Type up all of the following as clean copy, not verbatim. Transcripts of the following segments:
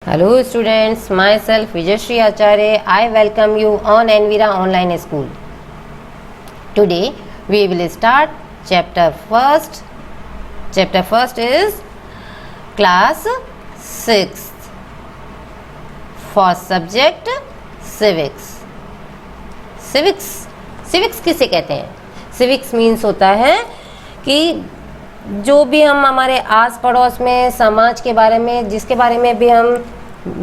Hello students, myself Vijayashree Acharya. I welcome you on Envira Online School. Today we will start chapter first. Chapter first is class 6th. First subject civics. Civics किसे कहते हैं? Civics means होता है कि जो भी हम हमारे आस पड़ोस में समाज के बारे में जिसके बारे में भी हम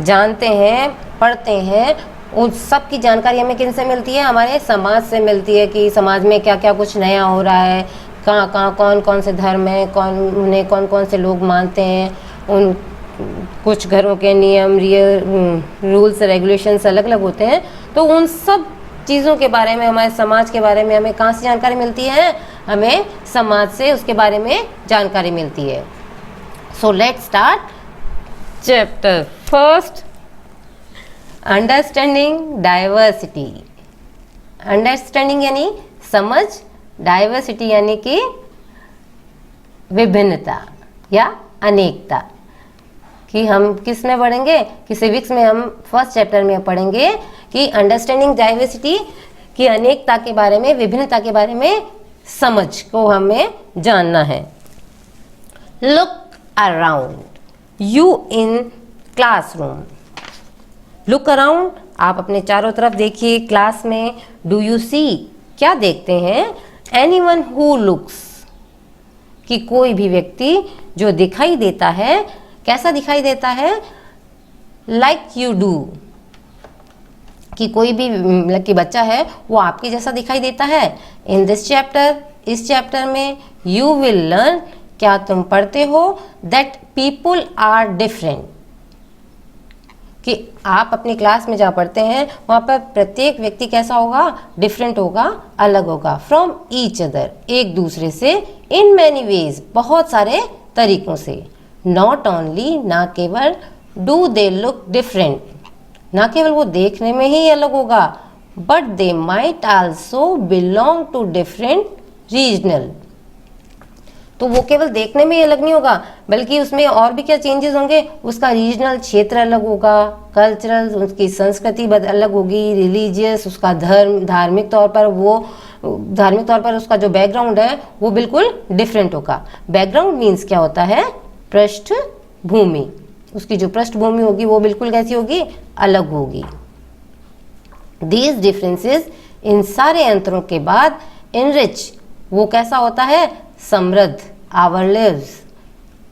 जानते हैं पढ़ते हैं उन सब की जानकारी हमें किन से मिलती है? हमारे समाज से मिलती है कि समाज में क्या क्या कुछ नया हो रहा है, कहाँ कहाँ कौन कौन से धर्म है, उन्हें कौन कौन से लोग मानते हैं, उन कुछ घरों के नियम रूल्स रेगुलेशंस अलग अलग होते हैं। तो उन सब चीज़ों के बारे में हमारे समाज के बारे में हमें कहाँ से जानकारी मिलती है? हमें समाज से उसके बारे में जानकारी मिलती है। So let's start chapter first, understanding diversity. Understanding यानी समझ, डाइवर्सिटी यानी कि विभिन्नता या अनेकता। कि हम किस में पढ़ेंगे कि सिविक्स में हम फर्स्ट चैप्टर में पढ़ेंगे कि अंडरस्टैंडिंग डाइवर्सिटी की अनेकता के बारे में, विभिन्नता के बारे में समझ को हमें जानना है। Look around you in classroom. Look around, आप अपने चारों तरफ देखिए क्लास में। डू यू सी, क्या देखते हैं? एनीवन हु लुक्स, कि कोई भी व्यक्ति जो दिखाई देता है, कैसा दिखाई देता है? लाइक यू डू, कि कोई भी कि बच्चा है वो आपके जैसा दिखाई देता है। इन दिस चैप्टर, इस चैप्टर में यू विल लर्न, क्या तुम पढ़ते हो? दैट पीपुल आर डिफरेंट, कि आप अपनी क्लास में जहाँ पढ़ते हैं वहाँ पर प्रत्येक व्यक्ति कैसा होगा? डिफरेंट होगा, अलग होगा। फ्रॉम ईच अदर, एक दूसरे से। इन मैनी वेज, बहुत सारे तरीकों से। नॉट ओनली, ना केवल। डू दे लुक डिफरेंट, ना केवल वो देखने में ही अलग होगा, but they might also belong to different regional. तो वो केवल देखने में ही अलग नहीं होगा, बल्कि उसमें और भी क्या चेंजेस होंगे? उसका रीजनल क्षेत्र अलग होगा, कल्चरल, उसकी संस्कृति अलग होगी, रिलीजियस, उसका धर्म, धार्मिक तौर पर उसका जो बैकग्राउंड है वो बिल्कुल डिफरेंट होगा। बैकग्राउंड मीन्स क्या होता है? पृष्ठभूमि। उसकी जो पृष्ठभूमि होगी वो बिल्कुल कैसी होगी? अलग होगी। These differences, इन सारे अंतरों के बाद, enrich, वो कैसा होता है? समृद्ध। Our lives,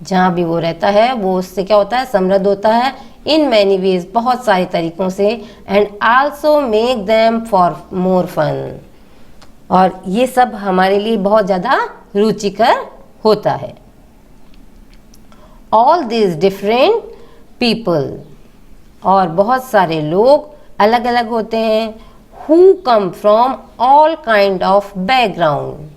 जहाँ भी वो रहता है वो उससे क्या होता है? समृद्ध होता है। In many ways, बहुत सारे तरीकों से। And also make them for more fun, और ये सब हमारे लिए बहुत ज़्यादा रुचिकर होता है। All these different people, और बहुत सारे लोग अलग अलग होते हैं। Who come from all kind of background,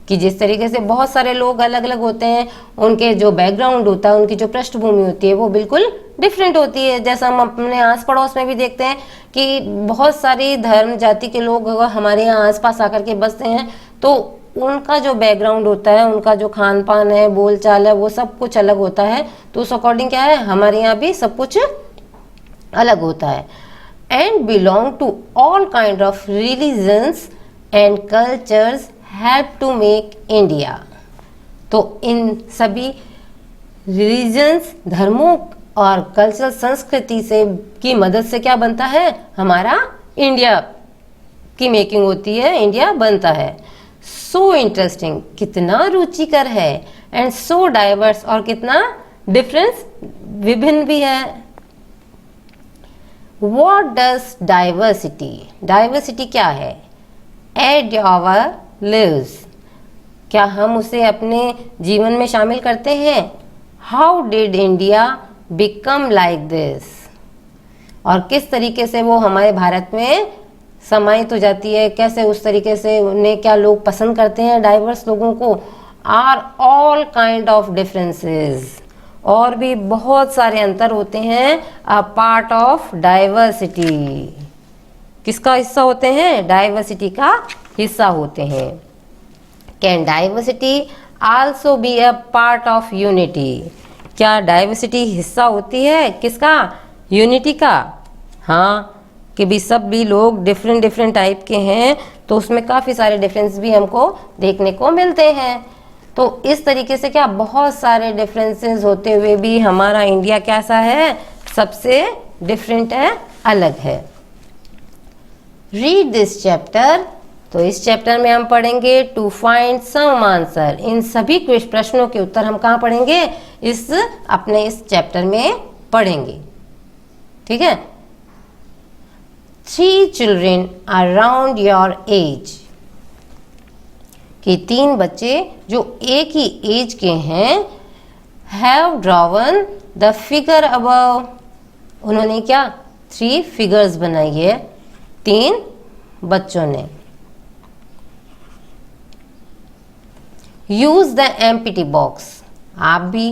कि जिस तरीके से बहुत सारे लोग अलग अलग होते हैं, उनके जो बैकग्राउंड होता है, उनकी जो पृष्ठभूमि होती है वो बिल्कुल डिफरेंट होती है। जैसा हम अपने आस पड़ोस में भी देखते हैं कि बहुत सारी धर्म जाति के लोग हमारे यहाँ आसपास आकर के बसते हैं, तो उनका जो बैकग्राउंड होता है, उनका जो खान पान है, बोल चाल है, वो सब कुछ अलग होता है। तो उस अकॉर्डिंग क्या है? हमारे यहाँ भी सब कुछ अलग होता है। And belong to all kind of religions and cultures help to make India. तो इन सभी रिलीजन्स, धर्मों और कल्चरल संस्कृति से की मदद से क्या बनता है? हमारा इंडिया की मेकिंग होती है, इंडिया बनता है। सो इंटरेस्टिंग, कितना रुचिकर है। एंड सो डाइवर्स, और कितना डिफरेंस, विभिन्न भी है। What does diversity, डाइवर्सिटी क्या है? Add our lives, क्या हम उसे अपने जीवन में शामिल करते हैं? How did India become like this, और किस तरीके से वो हमारे भारत में समाहित हो जाती है, कैसे उस तरीके से उन्हें क्या लोग पसंद करते हैं डाइवर्स लोगों को। Are all kind of differences, और भी बहुत सारे अंतर होते हैं। अ पार्ट ऑफ डाइवर्सिटी, किसका हिस्सा होते हैं? डाइवर्सिटी का हिस्सा होते हैं। Can diversity also be a part of unity, क्या डाइवर्सिटी हिस्सा होती है किसका? यूनिटी का, हाँ, कि भी सब भी लोग डिफरेंट डिफरेंट टाइप के हैं, तो उसमें काफ़ी सारे डिफरेंस भी हमको देखने को मिलते हैं। तो इस तरीके से क्या बहुत सारे डिफरेंसेस होते हुए भी हमारा इंडिया कैसा है, सबसे डिफरेंट है, अलग है। रीड दिस चैप्टर, तो इस चैप्टर में हम पढ़ेंगे टू फाइंड सम आंसर। इन सभी प्रश्नों के उत्तर हम कहाँ पढ़ेंगे, इस चैप्टर में पढ़ेंगे, ठीक है। 3 children around your age, कि 3 बच्चे जो एक ही एज के हैं, have drawn the figure above, उन्होंने क्या 3 फिगर्स बनाई है 3 बच्चों ने। use the empty box, आप भी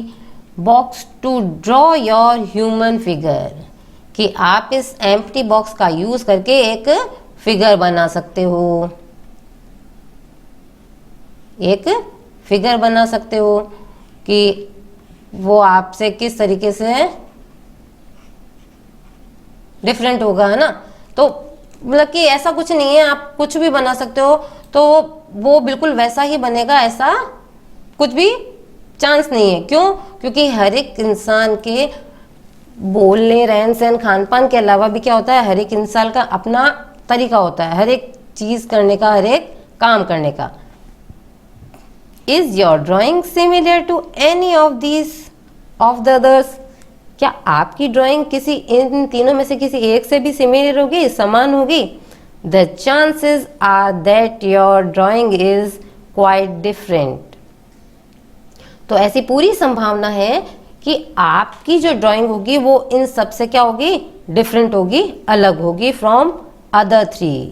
box to draw your human figure, कि आप इस एम्प्टी बॉक्स का यूज करके एक फिगर बना सकते हो, एक फिगर बना सकते हो कि वो आपसे किस तरीके से डिफरेंट होगा, है ना। तो मतलब कि ऐसा कुछ नहीं है, आप कुछ भी बना सकते हो, तो वो बिल्कुल वैसा ही बनेगा, ऐसा कुछ भी चांस नहीं है। क्यों? क्योंकि हर एक इंसान के बोलने, रहन सहन, खान पान के अलावा भी क्या होता है, हर एक इंसान का अपना तरीका होता है, हर एक चीज करने का, हर एक काम करने का। Is your drawing similar to any of these of the others, क्या आपकी ड्राइंग किसी इन तीनों में से किसी एक से भी सिमिलर होगी, समान होगी? The chances are that your drawing is quite different, तो ऐसी पूरी संभावना है कि आपकी जो ड्राइंग होगी वो इन सब से क्या होगी, डिफरेंट होगी, अलग होगी फ्रॉम अदर 3,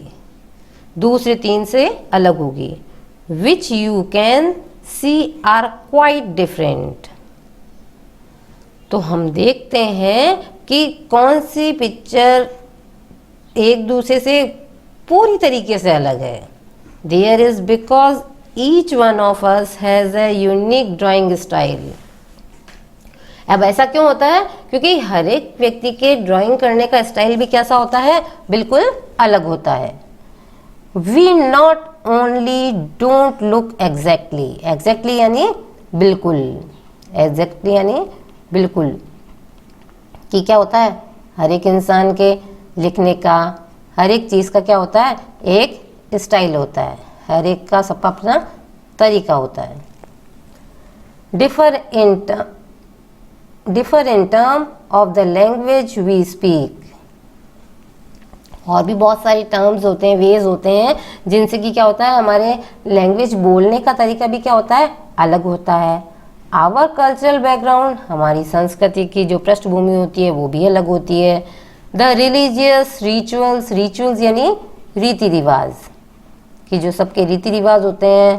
दूसरे 3 से अलग होगी। Which you can see are quite different, तो हम देखते हैं कि कौन सी पिक्चर एक दूसरे से पूरी तरीके से अलग है। There is because each one of us has a unique drawing style. अब ऐसा क्यों होता है? क्योंकि हर एक व्यक्ति के ड्राइंग करने का स्टाइल भी कैसा होता है, बिल्कुल अलग होता है। We not only don't look exactly, exactly यानी बिल्कुल, एग्जैक्टली यानी बिल्कुल, कि क्या होता है, हर एक इंसान के लिखने का, हर एक चीज़ का क्या होता है, एक स्टाइल होता है, हर एक का सबका अपना तरीका होता है। Differ in term of the language we speak, और भी बहुत सारी टर्म्स होते हैं, वेज होते हैं, जिनसे कि क्या होता है, हमारे लैंग्वेज बोलने का तरीका भी क्या होता है, अलग होता है। आवर कल्चरल बैकग्राउंड, हमारी संस्कृति की जो पृष्ठभूमि होती है वो भी अलग होती है। द रिलीजियस रिचुअल्स, रिचुअल्स यानी रीति रिवाज, कि जो सबके रीति रिवाज होते हैं,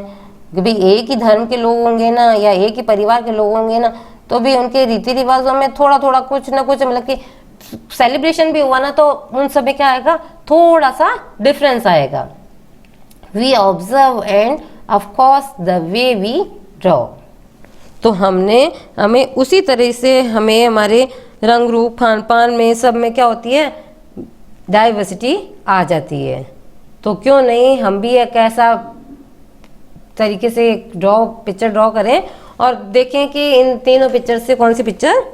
कि भाई एक ही धर्म के लोग होंगे ना, या एक ही परिवार के लोग होंगे ना, तो भी उनके रीति रिवाजों में थोड़ा थोड़ा कुछ ना कुछ, मतलब कि सेलिब्रेशन भी हुआ ना, तो उन सब में क्या आएगा, थोड़ा सा डिफरेंस आएगा। We observe and of course the way we draw, तो हमें उसी तरह से हमें हमारे रंग रूप, खान पान में, सब में क्या होती है, डाइवर्सिटी आ जाती है। तो क्यों नहीं हम भी एक ऐसा तरीके से पिक्चर ड्रॉ करें और देखें कि इन तीनों पिक्चर से कौन सी पिक्चर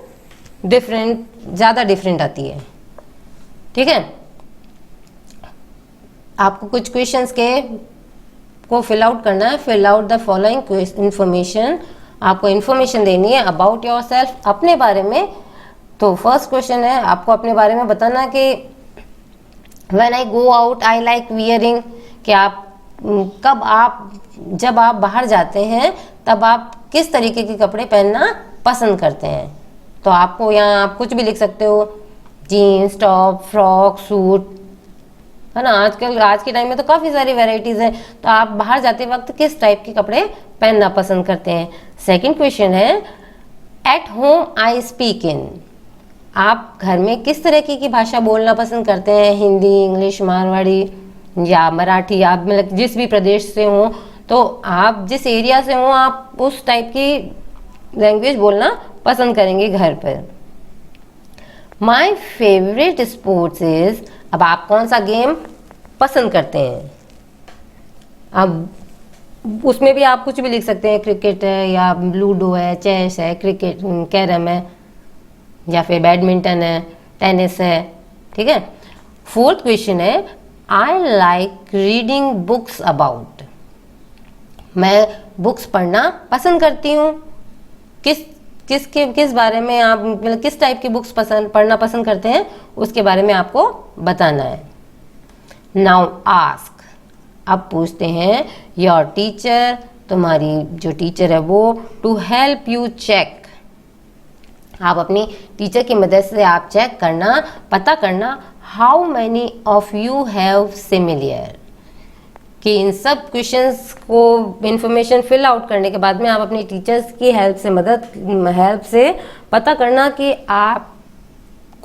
ज़्यादा डिफरेंट आती है। ठीक है, आपको कुछ क्वेश्चंस को फिल आउट करना है। Fill out the following information, आपको इंफॉर्मेशन देनी है अबाउट योर सेल्फ, अपने बारे में। तो फर्स्ट क्वेश्चन है, आपको अपने बारे में बताना कि when I go out I like wearing, कि जब आप बाहर जाते हैं तब आप किस तरीके के कपड़े पहनना पसंद करते हैं। तो आपको यहाँ आप कुछ भी लिख सकते हो, जीन्स, टॉप, फ्रॉक, सूट, है ना। आज के टाइम में तो काफ़ी सारी वैरायटीज़ हैं। तो आप बाहर जाते वक्त किस टाइप के कपड़े पहनना पसंद करते हैं। सेकंड क्वेश्चन है, at home I speak in, आप घर में किस तरह की भाषा बोलना पसंद करते हैं, हिंदी, इंग्लिश, मारवाड़ी या मराठी। आप मतलब जिस भी प्रदेश से हो, तो आप जिस एरिया से हो, आप उस टाइप की लैंग्वेज बोलना पसंद करेंगे घर पर। माई फेवरेट स्पोर्ट्स इज, अब आप कौन सा गेम पसंद करते हैं, अब उसमें भी आप कुछ भी लिख सकते हैं, क्रिकेट है या लूडो है, चेस है, क्रिकेट कैरम है, या फिर बैडमिंटन है, टेनिस है, ठीक है। फोर्थ क्वेश्चन है, I like reading books about, मैं बुक्स पढ़ना पसंद करती हूँ। किस बारे में आप, मतलब किस टाइप की बुक्स पढ़ना पसंद करते हैं, उसके बारे में आपको बताना है। नाउ आस्क, अब पूछते हैं योर टीचर, तुम्हारी जो टीचर है वो, टू हेल्प यू चेक, आप अपनी टीचर की मदद से आप चेक करना, पता करना, how many of you have similar, कि इन सब क्वेश्चंस को इंफॉर्मेशन फिल आउट करने के बाद में आप अपनी टीचर्स की हेल्प से पता करना कि आप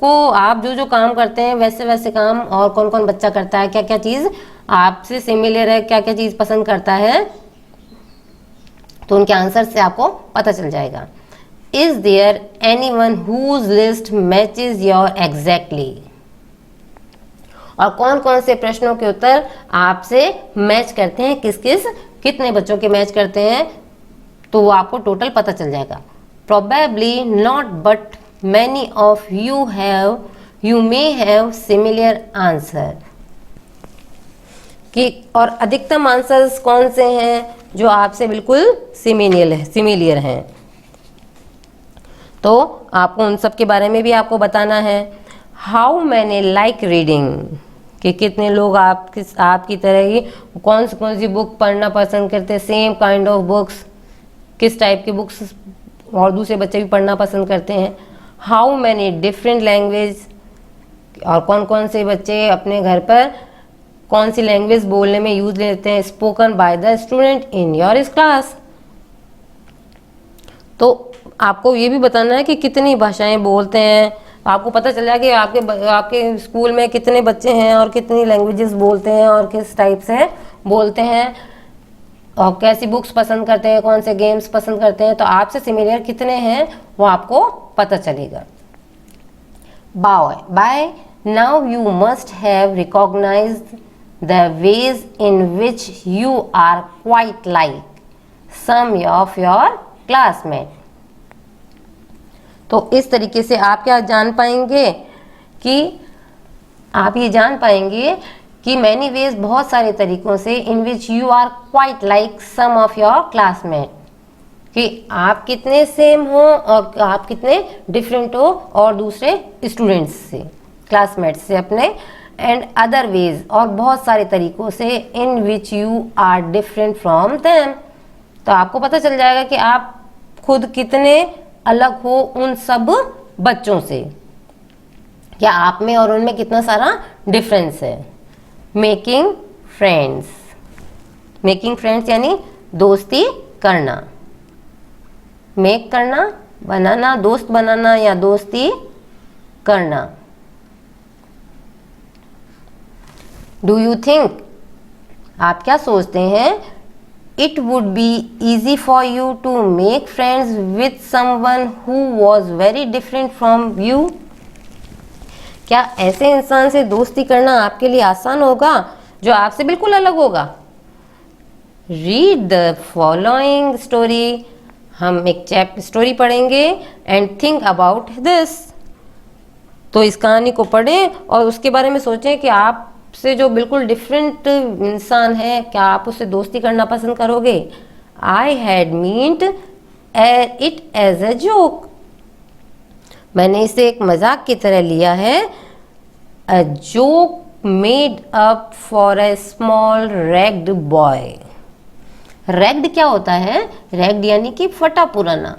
जो काम करते हैं वैसे वैसे काम और कौन कौन बच्चा करता है, क्या क्या चीज़ आपसे सिमिलर है, क्या क्या चीज़ पसंद करता है, तो उनके आंसर से आपको पता चल जाएगा। Is there anyone whose list matches your exactly, और कौन कौन से प्रश्नों के उत्तर आपसे मैच करते हैं, कितने बच्चों के मैच करते हैं, तो वो आपको टोटल पता चल जाएगा। Probably not but many of you may have similar answer, कि और अधिकतम आंसर्स कौन से हैं जो आपसे बिल्कुल सिमिलियर हैं, तो आपको उन सब के बारे में भी आपको बताना है। हाउ मैनी लाइक रीडिंग, कि कितने लोग आपकी तरह ही कौन सी बुक पढ़ना पसंद करते हैं, सेम काइंड ऑफ बुक्स, किस टाइप की बुक्स और दूसरे बच्चे भी पढ़ना पसंद करते हैं। हाउ मैनी डिफरेंट लैंग्वेज, और कौन कौन से बच्चे अपने घर पर कौन सी लैंग्वेज बोलने में यूज लेते हैं, spoken by the student in your class, तो आपको ये भी बताना है कि कितनी भाषाएं बोलते हैं, आपको पता चल जाएगा कि आपके स्कूल में कितने बच्चे हैं और कितनी लैंग्वेजेस बोलते हैं और किस टाइप से बोलते हैं, और कैसी बुक्स पसंद करते हैं, कौन से गेम्स पसंद करते हैं, तो आपसे सिमिलर कितने हैं वो आपको पता चलेगा। By now you must have recognised the ways in which you are quite like some of your classmate, तो इस तरीके से आप क्या जान पाएंगे कि मैनी वेज, बहुत सारे तरीकों से, in which you are quite like some of your classmate, कि आप कितने सेम हो और आप कितने डिफरेंट हो और दूसरे स्टूडेंट्स से, क्लासमेट्स से अपने, एंड अदर वेज, और बहुत सारे तरीकों से, in which you are different from them, तो आपको पता चल जाएगा कि आप खुद कितने अलग हो उन सब बच्चों से, क्या आप में और उनमें कितना सारा डिफरेंस है। मेकिंग फ्रेंड्स यानी दोस्ती करना, मेक करना, बनाना, दोस्त बनाना या दोस्ती करना। डू यू थिंक, आप क्या सोचते हैं, it would be easy for you to make friends with someone who was very different from you, क्या ऐसे इंसान से दोस्ती करना आपके लिए आसान होगा जो आपसे बिल्कुल अलग होगा। रीड द फॉलोइंग स्टोरी, हम एक स्टोरी पढ़ेंगे, एंड थिंक अबाउट दिस, तो इस कहानी को पढ़ें और उसके बारे में सोचें कि आपसे जो बिल्कुल डिफरेंट इंसान है, क्या आप उससे दोस्ती करना पसंद करोगे। I had meant it as a joke, मैंने इसे एक मजाक की तरह लिया है। A joke made up for a small ragged boy, ragged क्या होता है, रैग्ड यानी कि फटा पुराना,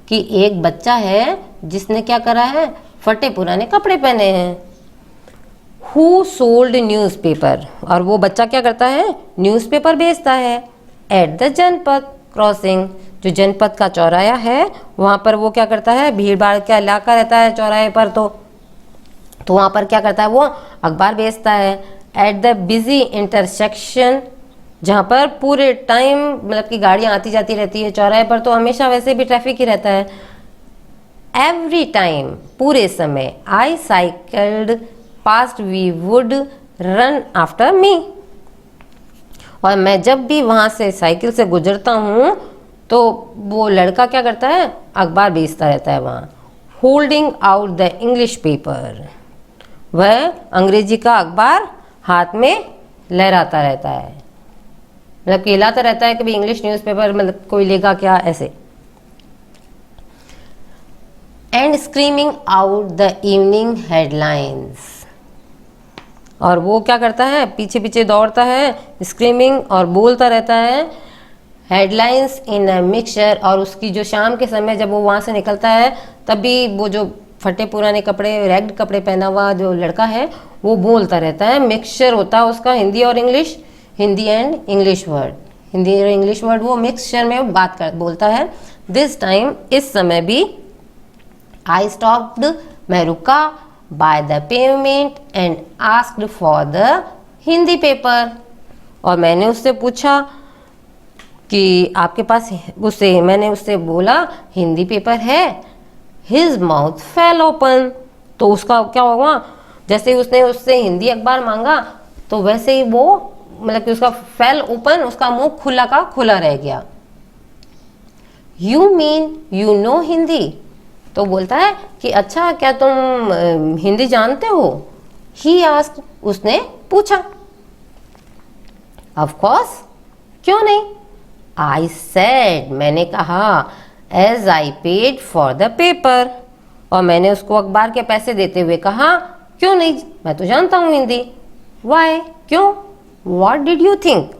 कि एक बच्चा है जिसने क्या करा है, फटे पुराने कपड़े पहने हैं। हु सोल्ड न्यूज़पेपर, और वो बच्चा क्या करता है, न्यूज़पेपर बेचता है। एट द जनपद क्रॉसिंग, जो जनपद का चौराया है वहाँ पर वो क्या करता है, भीड़ भाड़ का इलाका रहता है चौराहे पर, तो वहाँ पर क्या करता है, वो अखबार बेचता है। एट द बिजी इंटरसेक्शन, जहाँ पर पूरे टाइम मतलब कि गाड़ियाँ आती जाती रहती है। चौराहे पर तो हमेशा वैसे भी ट्रैफिक ही रहता है। एवरी टाइम, पूरे समय, I cycled past we would run after me. और मैं जब भी वहाँ से साइकिल से गुजरता हूँ तो वो लड़का क्या करता है, अखबार बेचता रहता है वहाँ। Holding out the English paper, वह अंग्रेजी का अखबार हाथ में लहराता रहता है, मतलब कहलाता रहता है कि भाई इंग्लिश न्यूज़पेपर मतलब कोई लेगा क्या, ऐसे। And screaming out the evening headlines, और वो क्या करता है, पीछे पीछे दौड़ता है, स्क्रीमिंग, और बोलता रहता है हेडलाइंस इन अ मिक्सचर। और उसकी जो शाम के समय जब वो वहाँ से निकलता है तब भी वो जो फटे पुराने कपड़े, रैग्ड कपड़े पहना हुआ जो लड़का है वो बोलता रहता है। मिक्सचर होता है उसका हिंदी और English, Hindi and English word, Hindi और इंग्लिश वर्ड वो मिक्सचर में बोलता है। दिस टाइम, इस समय भी, आई स्टॉप्ड, मैं रुका, by the payment and asked for the Hindi paper, और मैंने उससे पूछा कि आपके पास, मैंने उससे बोला हिंदी पेपर है। हिज माउथ फेल ओपन, तो उसका क्या हुआ, जैसे ही उसने उससे हिंदी अखबार मांगा तो वैसे ही वो मतलब कि उसका फेल ओपन, उसका मुंह खुला का खुला रह गया। You mean you know Hindi, तो बोलता है कि अच्छा क्या तुम हिंदी जानते हो। ही आस्क्ड, उसने पूछा। ऑफ कोर्स, क्यों नहीं। आई सेड, मैंने कहा, as I paid for the paper, और मैंने उसको अखबार के पैसे देते हुए कहा, क्यों नहीं, मैं तो जानता हूं हिंदी। वाई, क्यों, वॉट डिड यू थिंक,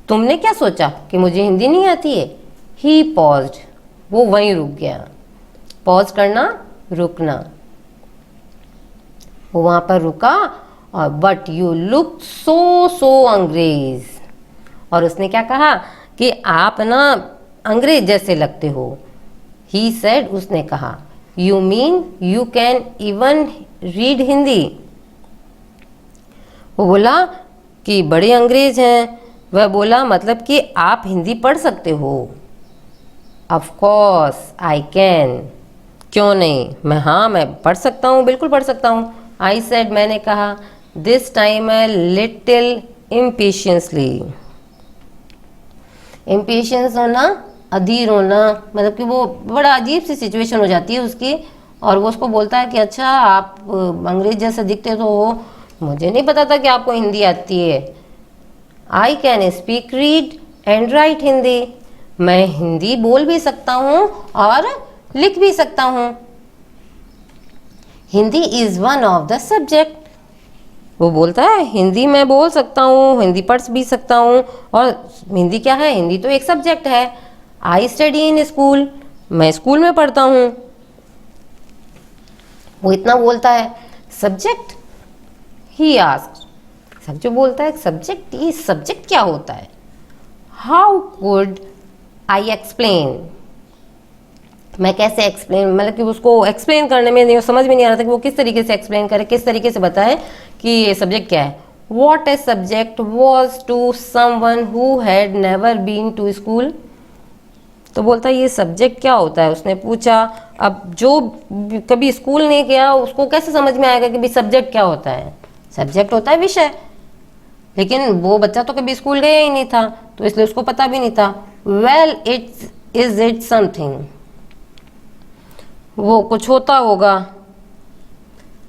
तुमने क्या सोचा कि मुझे हिंदी नहीं आती है। ही पॉज्ड, वो वहीं रुक गया। पॉज करना, रुकना, वो वहां पर रुका। और बट यू लुक सो अंग्रेज, और उसने क्या कहा कि आप ना अंग्रेज जैसे लगते हो। ही सेड, उसने कहा, you mean you can even read Hindi, वो बोला कि बड़े अंग्रेज हैं। वह बोला मतलब कि आप हिंदी पढ़ सकते हो। ऑफ कोर्स आई कैन, क्यों नहीं, मैं पढ़ सकता हूँ, बिल्कुल पढ़ सकता हूँ। आई सेड, मैंने कहा, this time a little impatiently, impatience होना, अधीर होना, मतलब कि वो बड़ा अजीब सी सिचुएशन हो जाती है उसकी, और वो उसको बोलता है कि अच्छा आप अंग्रेज जैसे दिखते तो हो, मुझे नहीं पता था कि आपको हिंदी आती है। I can speak, read and right Hindi, मैं हिंदी बोल भी सकता हूँ और लिख भी सकता हूँ। Hindi is one of the subject, वो बोलता है हिंदी मैं बोल सकता हूँ, हिंदी पढ़ भी सकता हूँ, और हिंदी क्या है, हिंदी तो एक सब्जेक्ट है। आई स्टडी इन स्कूल, मैं स्कूल में पढ़ता हूँ। वो इतना बोलता है। सब्जेक्ट, ही आस्क्ड, सब जो बोलता है सब्जेक्ट, ये सब्जेक्ट क्या होता है। हाउ कुड आई एक्सप्लेन, मैं कैसे एक्सप्लेन, मतलब कि उसको एक्सप्लेन करने में नहीं, समझ में नहीं आ रहा था कि वो किस तरीके से एक्सप्लेन करे, किस तरीके से बताए कि ये सब्जेक्ट क्या है। What a subject was to someone who had never been to school, तो बोलता है ये सब्जेक्ट क्या होता है, उसने पूछा। अब जो कभी स्कूल नहीं गया उसको कैसे समझ में आएगा कि भाई सब्जेक्ट क्या होता है। सब्जेक्ट होता है विषय, लेकिन वो बच्चा तो कभी स्कूल गया ही नहीं था, तो इसलिए उसको पता भी नहीं था। Well it's, is it something, वो कुछ होता होगा।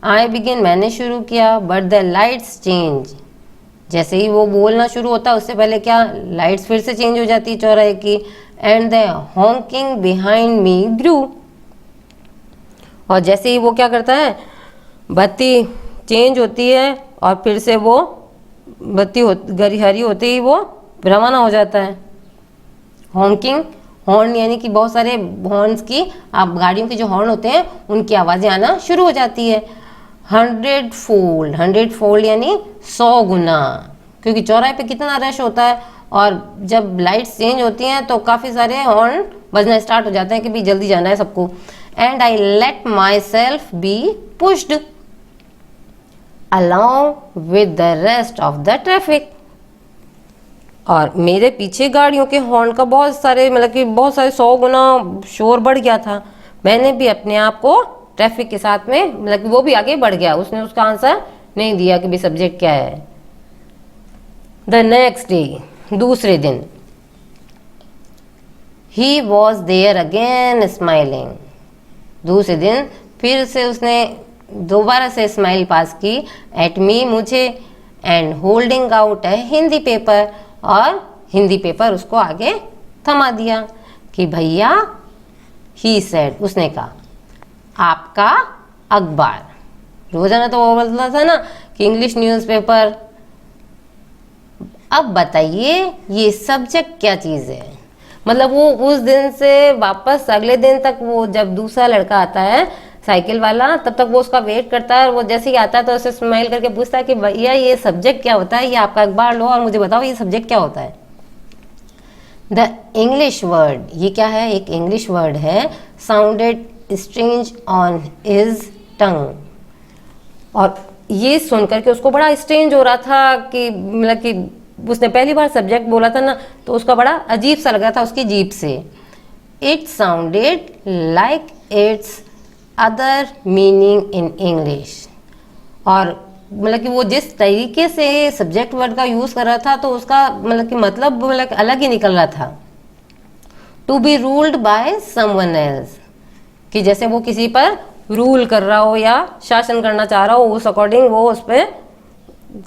आई बिगिन, मैंने शुरू किया। बट द लाइट्स चेंज, जैसे ही वो बोलना शुरू होता है उससे पहले क्या, लाइट्स फिर से चेंज हो जाती है चौराहे की। And the honking behind me grew, और जैसे ही वो क्या करता है, बत्ती चेंज होती है और फिर से वो बत्ती हरी होते ही वो रवाना हो जाता है। हॉन्किंग, हॉर्न यानी कि बहुत सारे हॉर्न्स की, आप गाड़ियों के जो हॉर्न होते हैं उनकी आवाज़ें आना शुरू हो जाती है। 100 फोल्ड, 100 फोल्ड यानी 100 गुना, क्योंकि चौराहे पे कितना रश होता है, और जब लाइट्स चेंज होती हैं तो काफ़ी सारे हॉर्न बजना स्टार्ट हो जाते हैं कि भी जल्दी जाना है सबको। And I let my self be pushed along with the rest of the traffic, और मेरे पीछे गाड़ियों के हॉर्न का बहुत सारे मतलब कि बहुत सारे 100 गुना शोर बढ़ गया था। मैंने भी अपने आप को ट्रैफिक के साथ में मतलब कि वो भी आगे बढ़ गया। उसने उसका आंसर नहीं दिया कि भी सब्जेक्ट क्या है। द नेक्स्ट डे, दूसरे दिन, he was there again smiling. दूसरे दिन फिर से उसने दोबारा से स्माइल पास की एट मी, मुझे, एंड होल्डिंग आउट है हिंदी पेपर, और हिंदी पेपर उसको आगे थमा दिया कि भैया, ही सेड, उसने कहा, आपका अखबार। रोजाना तो वो बोलता था ना कि इंग्लिश न्यूज़पेपर। अब बताइए ये सब्जेक्ट क्या चीज़ है। मतलब वो उस दिन से वापस अगले दिन तक, वो जब दूसरा लड़का आता है साइकिल वाला, तब तक वो उसका वेट करता है। और वो जैसे ही आता है तो उसे स्माइल करके पूछता है कि भैया ये सब्जेक्ट क्या होता है, ये आपका अखबार लो और मुझे बताओ ये सब्जेक्ट क्या होता है। द इंग्लिश वर्ड, ये क्या है, एक इंग्लिश वर्ड है, साउंडेड स्ट्रेंज ऑन हिज टंग। और ये सुन करके उसको बड़ा स्ट्रेंज हो रहा था कि मतलब कि उसने पहली बार सब्जेक्ट बोला था ना, तो उसका बड़ा अजीब सा लग रहा था उसकी जीभ से। It sounded like it's other meaning in English. और मतलब कि वो जिस तरीके से सब्जेक्ट वर्ड का यूज़ कर रहा था तो उसका मतलब कि मतलब अलग ही निकल रहा था। To be ruled by someone else, कि जैसे वो किसी पर रूल कर रहा हो या शासन करना चाह रहा हो, उस अकॉर्डिंग वो उस पर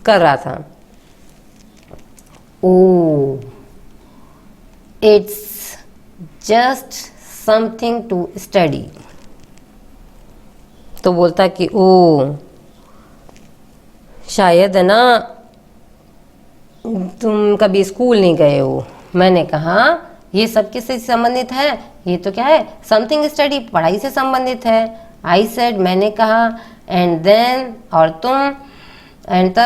कर रहा था। Oh, it's just something to study. तो बोलता कि ओ, शायद है ना तुम कभी स्कूल नहीं गए हो। मैंने कहा ये सब किससे संबंधित है, ये तो क्या है, समथिंग स्टडी, पढ़ाई से संबंधित है। आई सेड, मैंने कहा, एंड देन, और तुम, एंड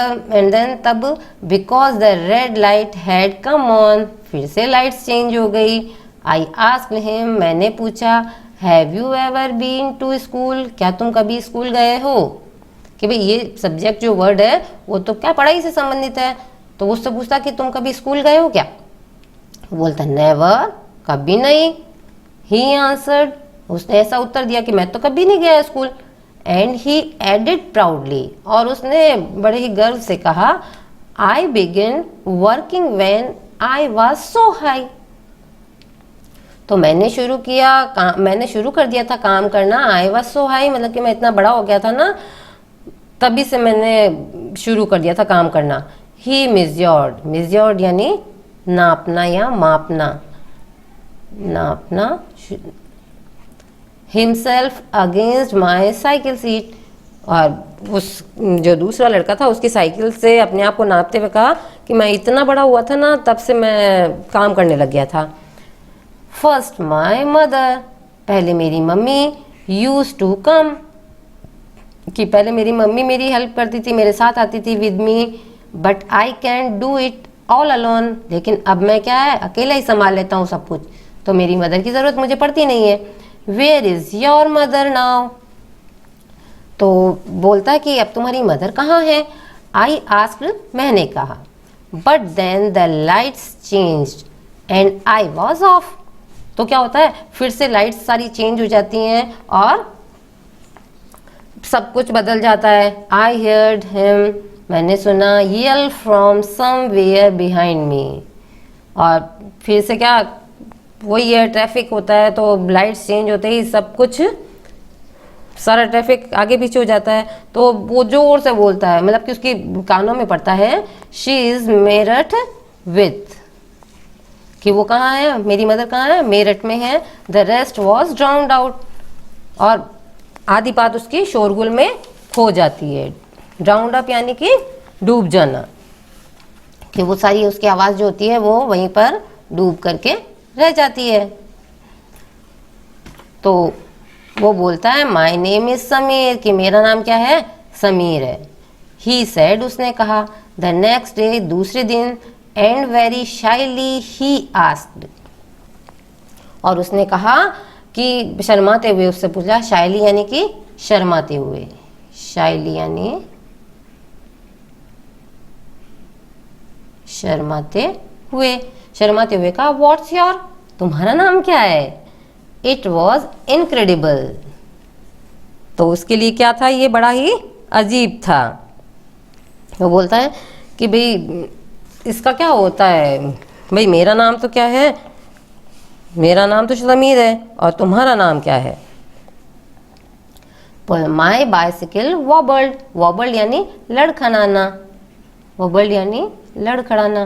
देन तब, because the red light had come on, फिर से लाइट्स चेंज हो गई। आई आस्क्ड हिम, मैंने पूछा, have you ever been to school, क्या तुम कभी स्कूल गए हो। कि भाई ये सब्जेक्ट जो वर्ड है वो तो क्या पढ़ाई से संबंधित है, तो उससे पूछता कि तुम कभी स्कूल गए हो क्या। बोलता नेवर, कभी नहीं। ही आंसर्ड, उसने ऐसा उत्तर दिया कि मैं तो कभी नहीं गया school. And he added proudly, और उसने बड़े ही गर्व से कहा, I begin working when I was so high. तो मैंने शुरू कर दिया था काम करना, आई वाज सो हाई, मतलब कि मैं इतना बड़ा हो गया था ना, तभी से मैंने शुरू कर दिया था काम करना। ही मेजर्ड यानी नापना या मापना, himself against my cycle seat. और उस जो दूसरा लड़का था उसकी साइकिल से अपने आप को नापते हुए कहा कि मैं इतना बड़ा हुआ था ना, तब से मैं काम करने लग गया था। फर्स्ट माई मदर, पहले मेरी मम्मी, यूज टू कम, कि पहले मेरी मम्मी मेरी हेल्प करती थी, मेरे साथ आती थी with me, but I can do it all alone, लेकिन अब मैं क्या है, अकेला ही संभाल लेता हूँ सब कुछ, तो मेरी मदर की ज़रूरत मुझे पड़ती नहीं है। Where is your mother now, तो बोलता है कि अब तुम्हारी मदर कहाँ है। आई आस्क्ड, मैंने कहा, but then the lights changed and I was off. तो क्या होता है, फिर से लाइट्स सारी चेंज हो जाती हैं और सब कुछ बदल जाता है। आई हियर्ड हिम, मैंने सुना, yell from somewhere behind me, और फिर से क्या, वही है, ट्रैफिक होता है तो लाइट्स चेंज होते ही सब कुछ, सारा ट्रैफिक आगे पीछे हो जाता है। तो वो जोर से बोलता है, मतलब कि उसकी कानों में पड़ता है, शी इज़ मेरठ विथ, कि वो कहाँ है, मेरी मदर कहाँ है, मेरठ में है। The rest was drowned out, और आधी बात उसकी शोरगुल में खो जाती है। ड्राउंड अप यानी कि डूब जाना, कि वो सारी उसकी आवाज़ जो होती है वो वहीं पर डूब करके रह जाती है। तो वो बोलता है, माई नेम इज़ समीर, कि मेरा नाम क्या है, समीर है। ही सेड, उसने कहा। द नेक्स्ट डे, दूसरे दिन, एंड वेरी शाइली ही आस्क्ड, और उसने कहा कि शर्माते हुए उससे पूछा, शाइली यानी कि शर्माते हुए, शाइली यानी शर्माते हुए, शर्माते हुए कहा व्हाट्स योर, तुम्हारा नाम क्या है? It was incredible. तो उसके लिए क्या था, ये बड़ा ही अजीब था। वो बोलता है कि भाई इसका क्या होता है, भाई मेरा नाम तो क्या है, मेरा नाम तो समीर है और तुम्हारा नाम क्या है? माई बाइसिकल वॉबल्ड, वॉबल्ड यानी लड़खड़ाना, वॉबल्ड यानी लड़खड़ाना,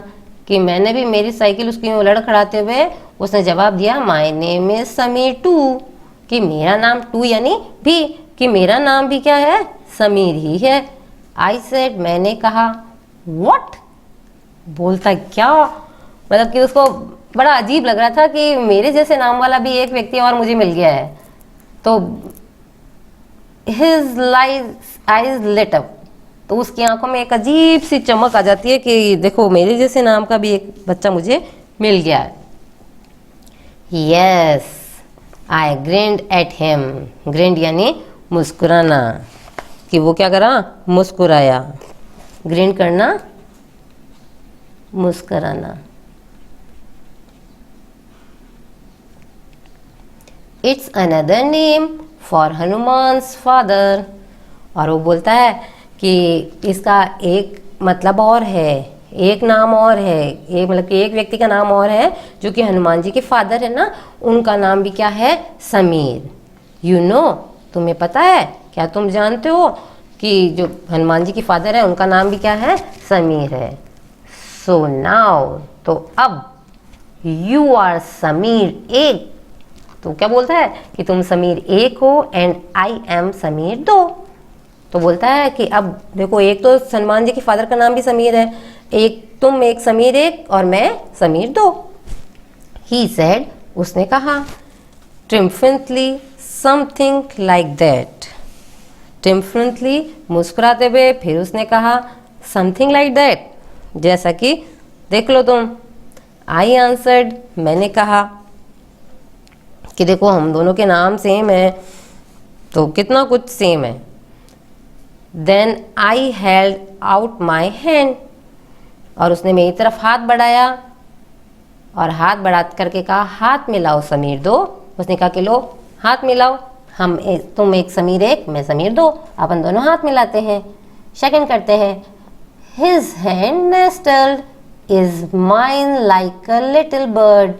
कि मैंने भी मेरी साइकिल उसकी लड़खड़ाते हुए उसने जवाब दिया my name is Samir too, कि मेरा नाम टू यानी भी, कि मेरा नाम भी क्या है, समीर ही है। आई सेड, मैंने कहा। व्हाट, बोलता क्या, मतलब कि उसको बड़ा अजीब लग रहा था कि मेरे जैसे नाम वाला भी एक व्यक्ति और मुझे मिल गया है। तो हिज आईज लिट अप, तो उसकी आंखों में एक अजीब सी चमक आ जाती है कि देखो मेरे जैसे नाम का भी एक बच्चा मुझे मिल गया है। Yes, I grind at him, grind यानी मुस्कुराना, कि वो क्या करा, मुस्कुराया। ग्रिंड करना, मुस्कुराना। It's another name for Hanuman's father, और वो बोलता है कि इसका एक मतलब और है, एक नाम और है, एक मतलब कि एक व्यक्ति का नाम और है जो कि हनुमान जी के फादर है ना, उनका नाम भी क्या है, समीर। यू नो, तुम्हें पता है, क्या तुम जानते हो कि जो हनुमान जी के फादर है उनका नाम भी क्या है, समीर है। सो नाउ, तो अब यू आर समीर एक, तो क्या बोलता है कि तुम समीर एक हो एंड आई एम समीर दो। तो बोलता है कि अब देखो, एक तो हनुमान जी के फादर का नाम भी समीर है, एक तुम एक समीर एक और मैं समीर दो। ही सेड, उसने कहा। ट्रिम्फेंटली, समथिंग लाइक दैट, ट्रिम्फेंटली मुस्कुराते हुए, फिर उसने कहा समथिंग लाइक दैट, जैसा कि देख लो तुम। आई आंसर्ड, मैंने कहा कि देखो हम दोनों के नाम सेम है, तो कितना कुछ सेम है। Then I held out my hand, और उसने मेरी तरफ हाथ बढ़ाया और हाथ बढ़ा करके कहा हाथ मिलाओ समीर दो। उसने कहा कि लो हाथ मिलाओ, तुम एक समीर एक, मैं समीर दो, अपन दोनों हाथ मिलाते हैं, सेकंड करते हैं। His hand nestled is mine like a little bird,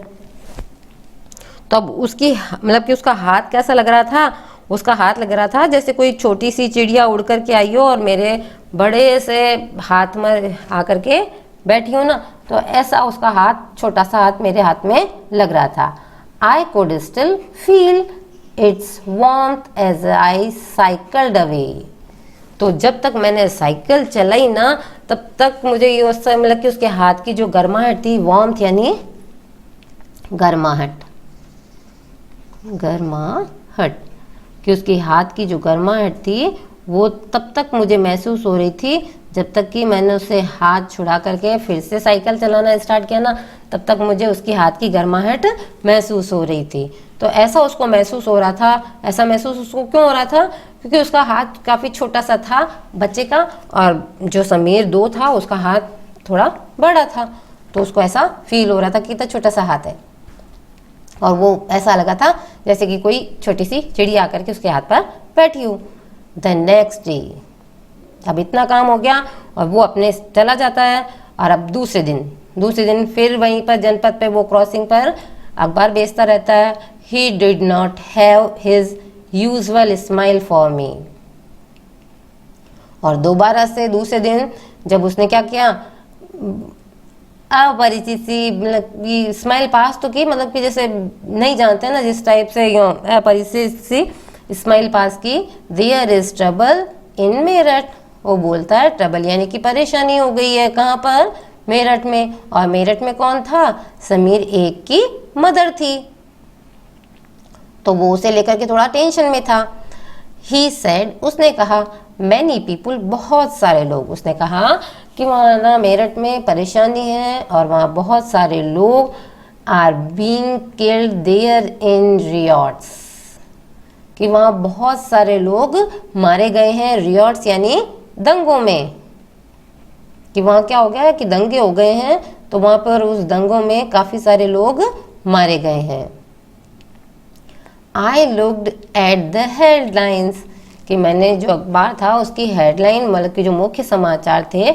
तो अब उसकी मतलब कि उसका हाथ कैसा लग रहा था, उसका हाथ लग रहा था जैसे कोई छोटी सी चिड़िया उड़ कर के आई हो और मेरे बड़े से हाथ में आकर के बैठी हो ना, तो ऐसा उसका हाथ, छोटा सा हाथ मेरे हाथ में लग रहा था। I could still feel its warmth as I cycled away, तो जब तक मैंने साइकिल चलाई ना तब तक मुझे ये उस समय मतलब कि उसके हाथ की जो गर्माहट थी, वार्मथ यानी गर्माहट, गर्माहट, कि उसके हाथ की जो गर्माहट थी वो तब तक मुझे महसूस हो रही थी जब तक कि मैंने उससे हाथ छुड़ा करके फिर से साइकिल चलाना स्टार्ट किया ना, तब तक मुझे उसकी हाथ की गर्माहट महसूस हो रही थी। तो ऐसा उसको महसूस हो रहा था, ऐसा महसूस उसको क्यों हो रहा था, क्योंकि उसका हाथ काफ़ी छोटा सा था बच्चे का, और जो समीर दो था उसका हाथ थोड़ा बड़ा था, तो उसको ऐसा फील हो रहा था कि इतना छोटा सा हाथ है, और वो ऐसा लगा था जैसे कि कोई छोटी सी चिड़िया आकर के उसके हाथ पर बैठी हो। द नेक्स्ट डे, अब इतना काम हो गया और वो अपने चला जाता है, और अब दूसरे दिन फिर वहीं पर जनपद पे वो क्रॉसिंग पर अखबार बेचता रहता है। He did not have his usual smile for me, और दोबारा से दूसरे दिन जब उसने क्या किया, अपरिचित सी मतलब स्माइल पास तो की, मतलब कि जैसे नहीं जानते ना जिस टाइप से, अपरिचित सी स्माइल पास की। There is trouble in Meerut, वो बोलता है ट्रबल यानी कि परेशानी हो गई है, कहाँ पर, मेरठ में, और मेरठ में कौन था, समीर एक की मदर थी, तो वो उसे लेकर के थोड़ा टेंशन में था। ही सेड, उसने कहा, मैनी पीपुल, बहुत सारे लोग, उसने कहा कि वहाँ ना मेरठ में परेशानी है और वहाँ बहुत सारे लोग are being killed there in riots, कि वहाँ बहुत सारे लोग मारे गए हैं, रियॉट्स यानी दंगों में, कि वहाँ क्या हो गया है कि दंगे हो गए हैं, तो वहाँ पर उस दंगों में काफ़ी सारे लोग मारे गए हैं। I looked at the headlines, कि मैंने जो अखबार था उसकी हेडलाइन मतलब कि जो मुख्य समाचार थे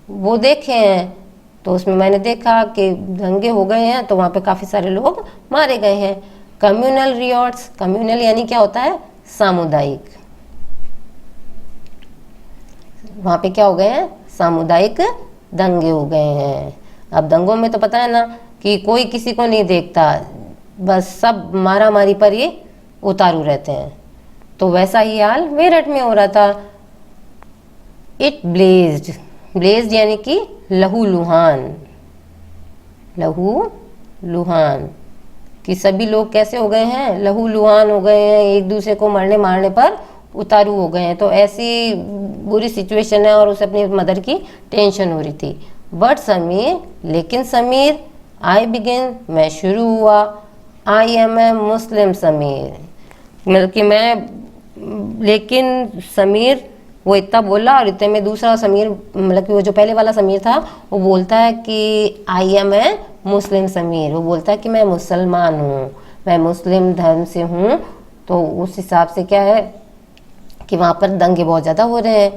वो देखे हैं, तो उसमें मैंने देखा कि दंगे हो गए हैं, तो वहाँ पे काफ़ी सारे लोग मारे गए हैं। कम्युनल रियॉट्स, कम्युनल यानी क्या होता है, सामुदायिक। वहाँ पे क्या हो गए हैं, सामुदायिक दंगे हो गए हैं। अब दंगों में तो पता है ना कि कोई किसी को नहीं देखता, बस सब मारा मारी पर ये उतारू रहते हैं। तो वैसा ही हाल मेरठ में हो रहा था। इट ब्लेज्ड, ब्लेज्ड यानी कि लहूलुहान, लहूलुहान, कि सभी लोग कैसे हो गए हैं, लहूलुहान हो गए हैं, एक दूसरे को मरने मारने पर उतारू हो गए हैं। तो ऐसी बुरी सिचुएशन है और उसे अपनी मदर की टेंशन हो रही थी। बट समीर, लेकिन समीर, आई बिगिन, मैं शुरू हुआ, आई एम ए मुस्लिम समीर, मतलब कि मैं, लेकिन समीर वो इतना बोला और इतने में दूसरा समीर, मतलब कि वो जो पहले वाला समीर था वो बोलता है कि आई एम ए मुस्लिम समीर, वो बोलता है कि मैं मुसलमान हूँ, मैं मुस्लिम धर्म से हूँ। तो उस हिसाब से क्या है कि वहाँ पर दंगे बहुत ज़्यादा हो रहे हैं।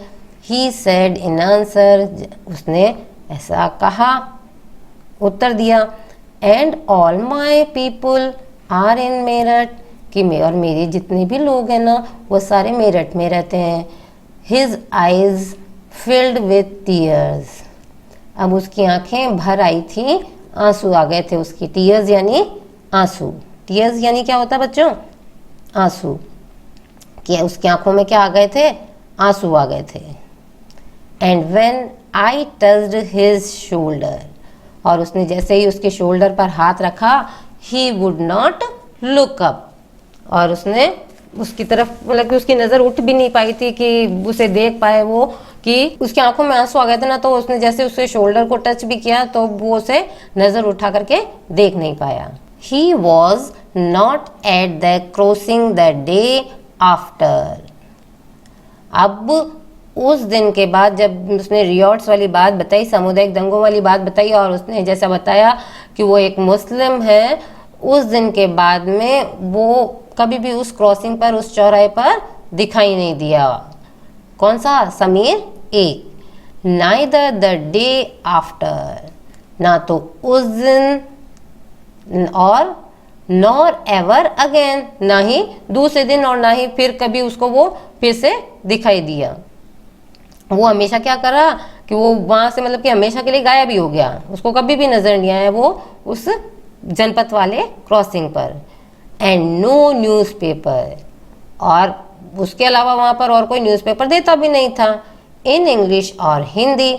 ही सेड इन आंसर, उसने ऐसा कहा, उत्तर दिया। And all my people are in Meerut, कि मैं और मेरे जितने भी लोग हैं ना वो सारे मेरठ में रहते हैं। His eyes filled with tears, अब उसकी आंखें भर आई थी, आंसू आ गए थे उसकी। टीयर्स यानी आंसू, टीयर्स यानी क्या होता है बच्चों, आंसू, कि उसकी आंखों में क्या आ गए थे, आंसू आ गए थे। And when I touched his shoulder, और उसने जैसे ही उसके शोल्डर पर हाथ रखा, he would not look up, और उसने उसकी तरफ, मतलब कि उसकी नज़र उठ भी नहीं पाई थी कि उसे देख पाए वो, कि उसकी आंखों में आंसू आ गए थे ना, तो उसने जैसे उसके शोल्डर को टच भी किया तो वो उसे नज़र उठा करके देख नहीं पाया। He was not at the crossing the day after, अब उस दिन के बाद जब उसने रियॉट्स वाली बात बताई, सामुदायिक दंगों वाली बात बताई, और उसने जैसा बताया कि वो एक मुस्लिम है, उस दिन के बाद में वो कभी भी उस क्रॉसिंग पर, उस चौराहे पर दिखाई नहीं दिया। कौन सा, समीर एक। नाइदर द डे आफ्टर, ना तो उस दिन और नॉर एवर अगेन, ना ही दूसरे दिन और ना ही फिर कभी उसको वो फिर से दिखाई दिया। वो हमेशा क्या करा कि वो वहां से, मतलब कि हमेशा के लिए गायब ही हो गया, उसको कभी भी नजर नहीं आया वो उस जनपद वाले क्रॉसिंग पर। एंड नो न्यूज़पेपर, और उसके अलावा वहाँ पर और कोई न्यूज़पेपर देता भी नहीं था, इन इंग्लिश और हिंदी,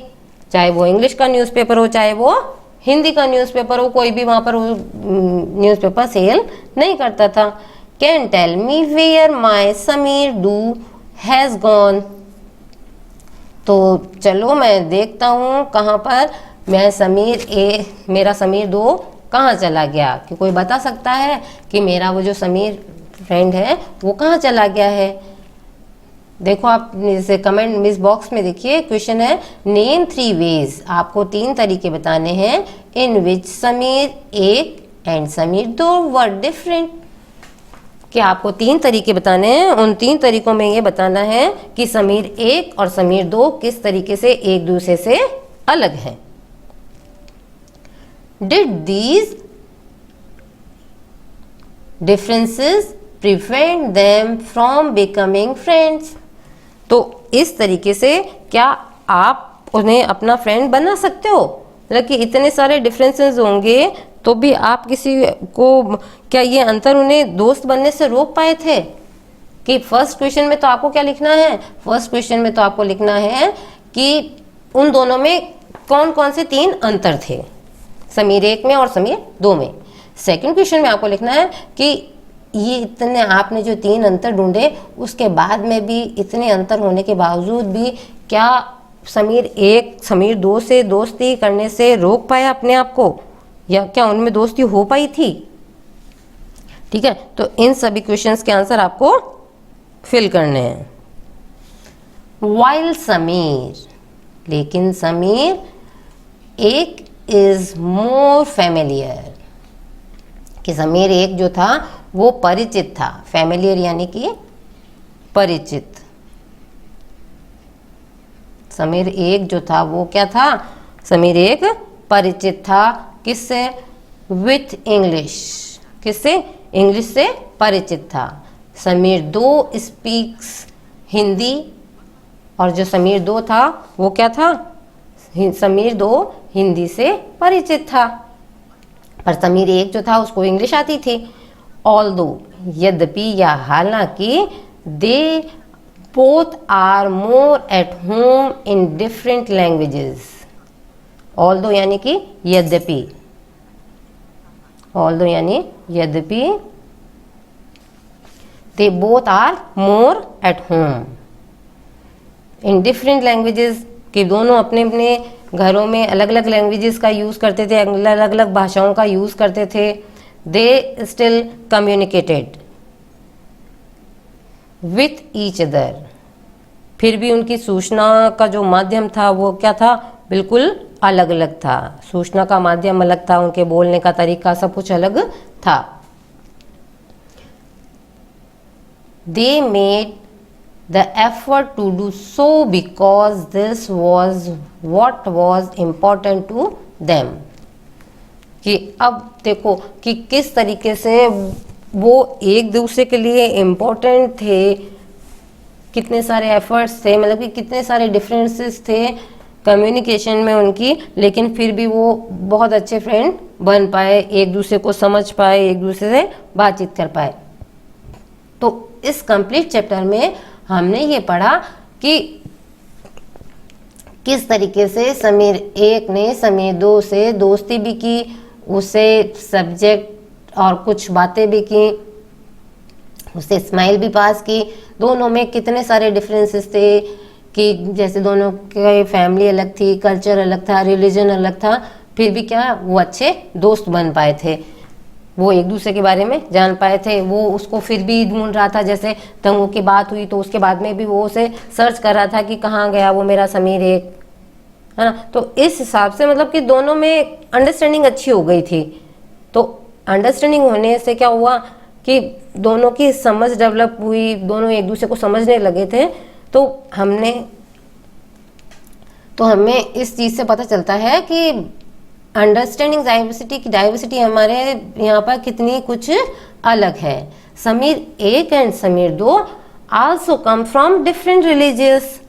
चाहे वो इंग्लिश का न्यूज़पेपर हो चाहे वो हिंदी का न्यूज़पेपर हो, कोई भी वहाँ पर न्यूज़पेपर सेल नहीं करता था। Can tell me where my Samir do has gone, तो चलो मैं देखता हूँ कहाँ पर मैं समीर मेरा समीर दो कहाँ चला गया, कि कोई बता सकता है कि मेरा वो जो समीर फ्रेंड है वो कहाँ चला गया है। देखो आप इसे कमेंट मिस बॉक्स में देखिए, क्वेश्चन है नेम 3 वेज, आपको 3 तरीके बताने हैं इन विच समीर एक एंड समीर दो वर डिफरेंट, कि आपको 3 तरीके बताने हैं, उन 3 तरीकों में ये बताना है कि समीर एक और समीर दो किस तरीके से एक दूसरे से अलग हैं। Did these differences prevent them from becoming friends? तो इस तरीके से क्या आप उन्हें अपना फ्रेंड बना सकते हो, मतलब कि इतने सारे डिफरेंसेस होंगे तो भी आप किसी को, क्या ये अंतर उन्हें दोस्त बनने से रोक पाए थे? कि फर्स्ट क्वेश्चन में तो आपको क्या लिखना है, फर्स्ट क्वेश्चन में तो आपको लिखना है कि उन दोनों में कौन कौन से 3 अंतर थे, समीर एक में और समीर दो में। सेकंड क्वेश्चन में आपको लिखना है कि ये इतने आपने जो 3 अंतर ढूंढे उसके बाद में भी, इतने अंतर होने के बावजूद भी क्या समीर एक समीर दो से दोस्ती करने से रोक पाया अपने आप को, या क्या उनमें दोस्ती हो पाई थी। ठीक है, तो इन सभी क्वेश्चंस के आंसर आपको फिल करने हैं। वाइल समीर, लेकिन समीर एक इज मोर फेमिलियर, कि समीर एक जो था वो परिचित था। फेमिलियर यानी कि परिचित। समीर एक जो था वो क्या था? समीर एक परिचित था किससे? With English. किससे? इंग्लिश से परिचित था। समीर दो स्पीक्स हिंदी, और जो समीर दो था वो क्या था? समीर दो हिंदी से परिचित था, पर समीर एक जो था उसको इंग्लिश आती थी। ऑल्दो यद्यपि या हालांकि, they both are more at home in different languages. Although यानी कि यद्यपि, ऑल्दो यानी यद्यपि, they both are more at home in different languages, कि दोनों अपने अपने घरों में अलग अलग लैंग्वेजेस का यूज़ करते थे, अलग अलग भाषाओं का यूज़ करते थे। They still communicated with each other, फिर भी उनकी सूचना का जो माध्यम था वो क्या था? बिल्कुल अलग अलग था। सूचना का माध्यम अलग था, उनके बोलने का तरीका सब कुछ अलग था। They made the effort to do so because this was what was important to them, कि अब देखो कि किस तरीके से वो एक दूसरे के लिए इम्पोर्टेंट थे, कितने सारे एफर्ट्स थे, मतलब कि कितने सारे डिफरेंसेस थे कम्युनिकेशन में उनकी, लेकिन फिर भी वो बहुत अच्छे फ्रेंड बन पाए, एक दूसरे को समझ पाए, एक दूसरे से बातचीत कर पाए। तो इस कंप्लीट चैप्टर में हमने ये पढ़ा कि किस तरीके से समीर एक ने समीर दो से दोस्ती भी की, उसे सब्जेक्ट और कुछ बातें भी की, उसे स्माइल भी पास की। दोनों में कितने सारे डिफरेंसेस थे, कि जैसे दोनों की फैमिली अलग थी, कल्चर अलग था, रिलीजन अलग था, फिर भी क्या वो अच्छे दोस्त बन पाए थे, वो एक दूसरे के बारे में जान पाए थे। वो उसको फिर भी ढूंढ रहा था, जैसे तंगों की बात हुई तो उसके बाद में भी वो उसे सर्च कर रहा था कि कहाँ गया वो मेरा समीर एक, है ना। तो इस हिसाब से मतलब कि दोनों में अंडरस्टैंडिंग अच्छी हो गई थी। तो अंडरस्टैंडिंग होने से क्या हुआ कि दोनों की समझ डेवलप हुई, दोनों एक दूसरे को समझने लगे थे। तो हमें इस चीज़ से पता चलता है कि अंडरस्टैंडिंग डाइवर्सिटी की डाइवर्सिटी हमारे यहाँ पर कितनी कुछ अलग है। समीर एक एंड समीर दो also come from different religious,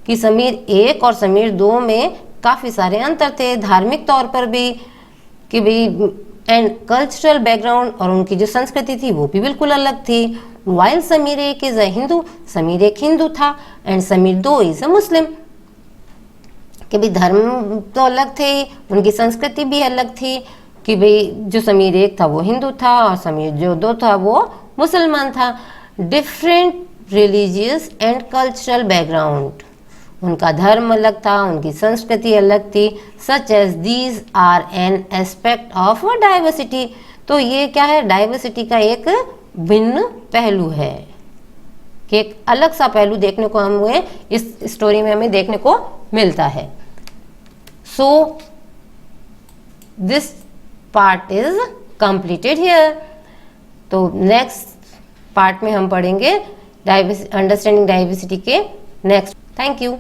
कि समीर एक और समीर दो में काफ़ी सारे अंतर थे, धार्मिक तौर पर भी कि भाई, एंड कल्चरल बैकग्राउंड, और उनकी जो संस्कृति थी वो भी बिल्कुल अलग थी। वाइल समीर एक इज अ हिंदू, समीर एक हिंदू था, एंड समीर दो इज अ मुस्लिम, कि भाई धर्म तो अलग थे, उनकी संस्कृति भी अलग थी, कि भाई जो समीर एक था वो हिंदू था और समीर जो दो था वो मुसलमान था। Different religious and cultural background, उनका धर्म अलग था, उनकी संस्कृति अलग थी। Such as these are an aspect of diversity, तो ये क्या है? डाइवर्सिटी का एक भिन्न पहलू है, कि एक अलग सा पहलू देखने को हमें इस स्टोरी में हमें देखने को मिलता है। So this part is completed here. तो नेक्स्ट पार्ट में हम पढ़ेंगे अंडरस्टैंडिंग डाइवर्सिटी के नेक्स्ट। Thank you.